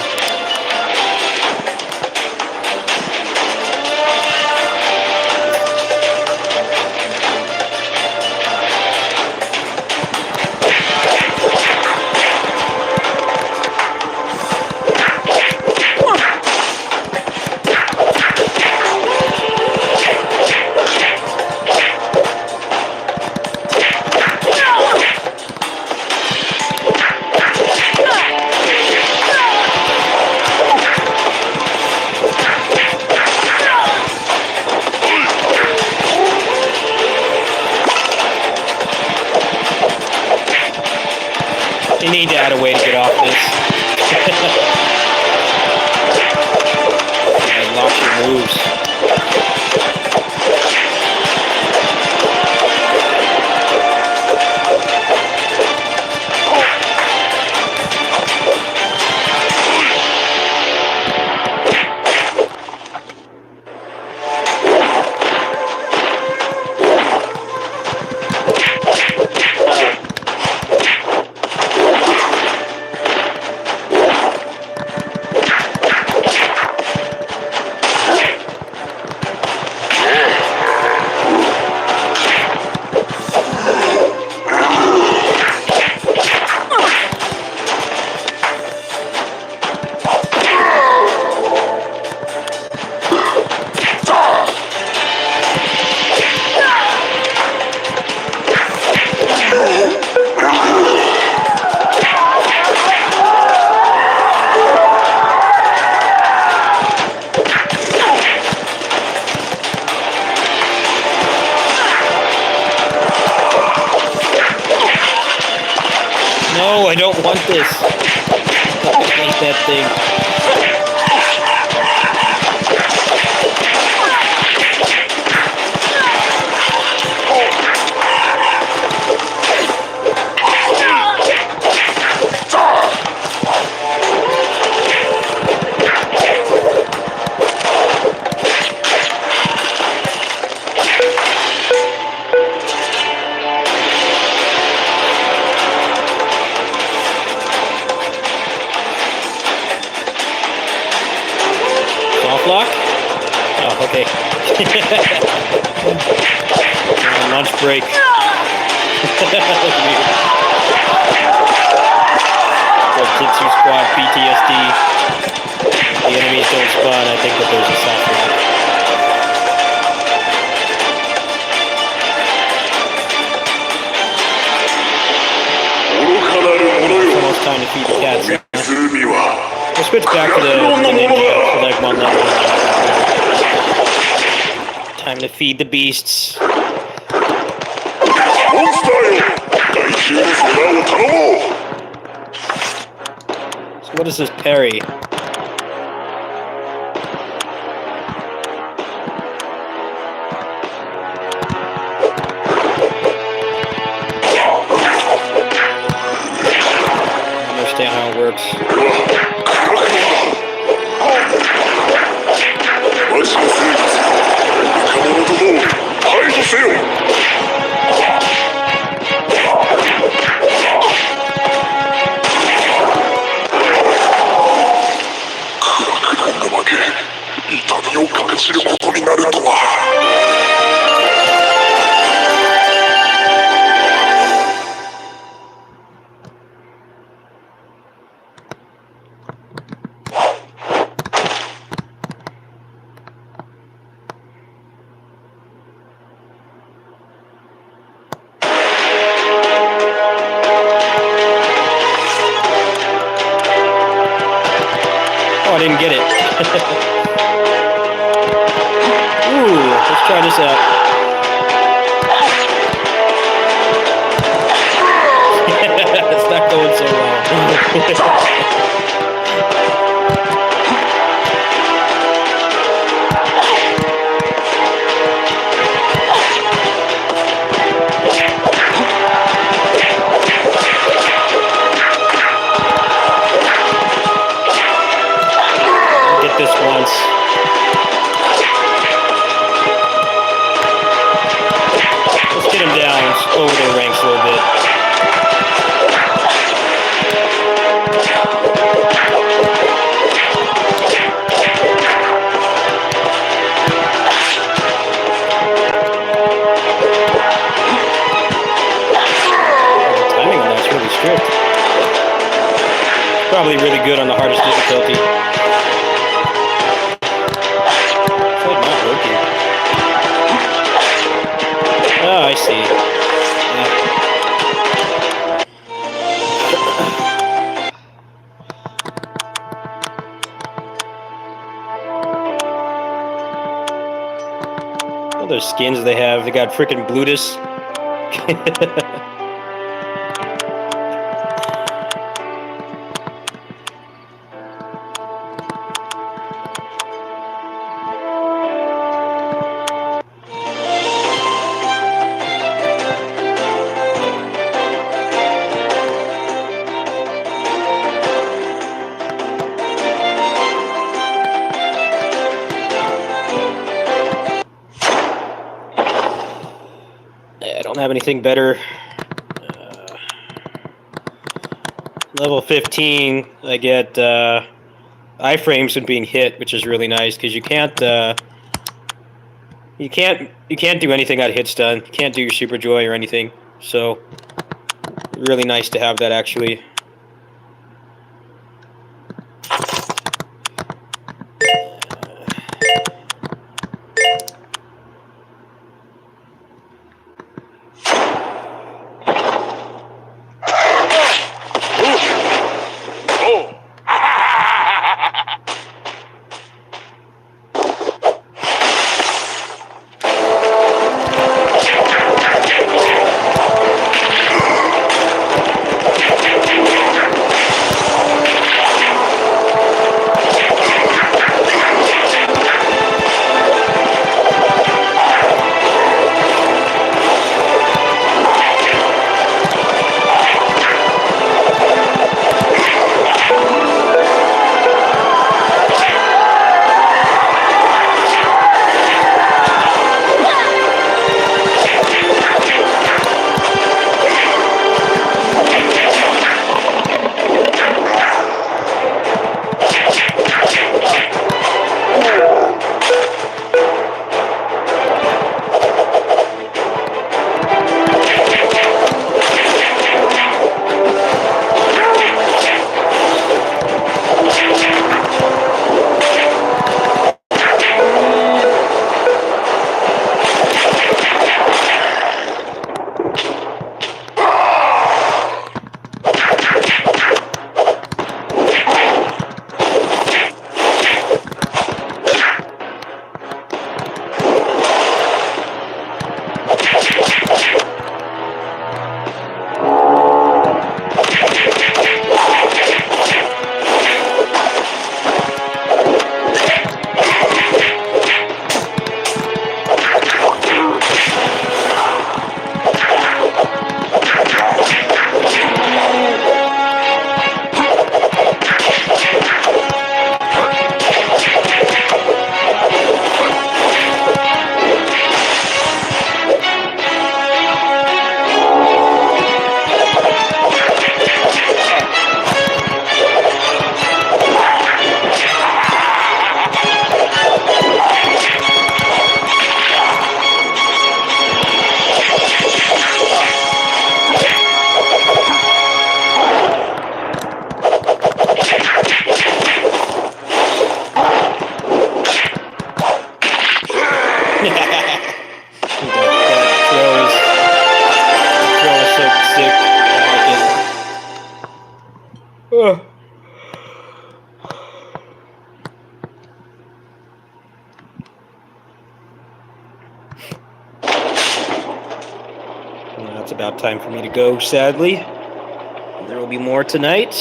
You need to add a way to get off this. And lock your moves. No, I don't want this. I hate that thing. Block? Oh, okay. Lunch break. Jitsu squad PTSD. The enemies don't spawn. I think that there's a soft one. It's almost time to feed the cats. We'll switch back to the ninja for like one level. Time to feed the beasts. So what is this parry? I don't understand how it works. Oh, I didn't get it. Ooh, let's try this out. Get this once. Let's get him down over the ranks a little bit. The timing on that's really strict. Probably really good on the hardest difficulty. It's like not working. Oh, I see. Yeah. Other skins they have. They got freaking Blutus. I don't have anything better. Level 15, I get iframes when being hit, which is really nice because you can't do anything out of hit stun. You can't do your super joy or anything. So really nice to have that actually. Ugh. Now it's about time for me to go, sadly. There will be more tonight.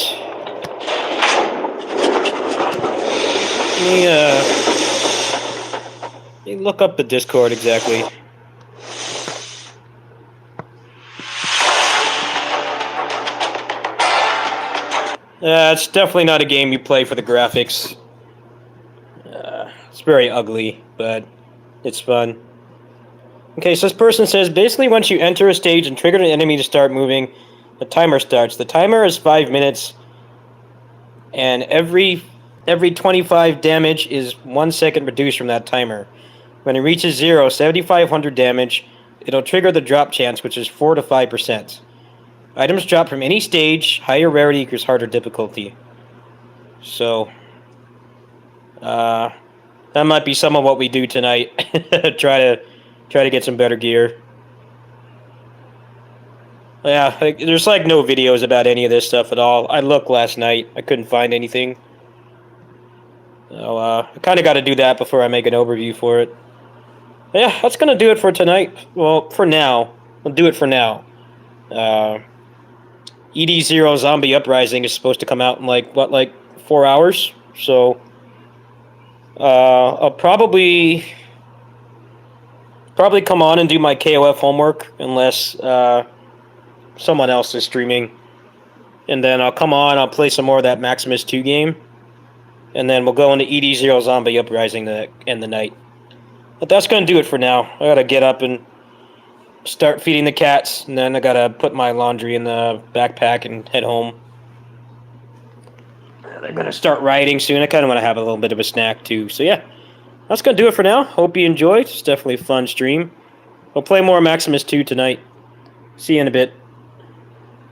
Let me look up the Discord exactly. It's definitely not a game you play for the graphics. It's very ugly, but it's fun. Okay, so this person says, basically once you enter a stage and trigger an enemy to start moving, the timer starts. The timer is 5 minutes, and every 25 damage is 1 second reduced from that timer. When it reaches 0, 7,500 damage, it'll trigger the drop chance, which is 4 to 5%. Items drop from any stage, higher rarity equals harder difficulty. So, that might be some of what we do tonight. try to get some better gear. Yeah, there's like no videos about any of this stuff at all. I looked last night. I couldn't find anything. So, I kind of got to do that before I make an overview for it. But yeah, that's going to do it for tonight. Well, for now. We'll do it for now. Ed-0 Zombie Uprising is supposed to come out in like 4 hours? So, I'll probably come on and do my KOF homework unless someone else is streaming. And then I'll come on, I'll play some more of that Maximus 2 game. And then we'll go into Ed-0 Zombie Uprising to end the night. But that's going to do it for now. I got to get up and start feeding the cats. And then I got to put my laundry in the backpack and head home. They're going to start riding soon. I kind of want to have a little bit of a snack too. So yeah, that's going to do it for now. Hope you enjoyed. It's definitely a fun stream. We'll play more Maximus 2 tonight. See you in a bit.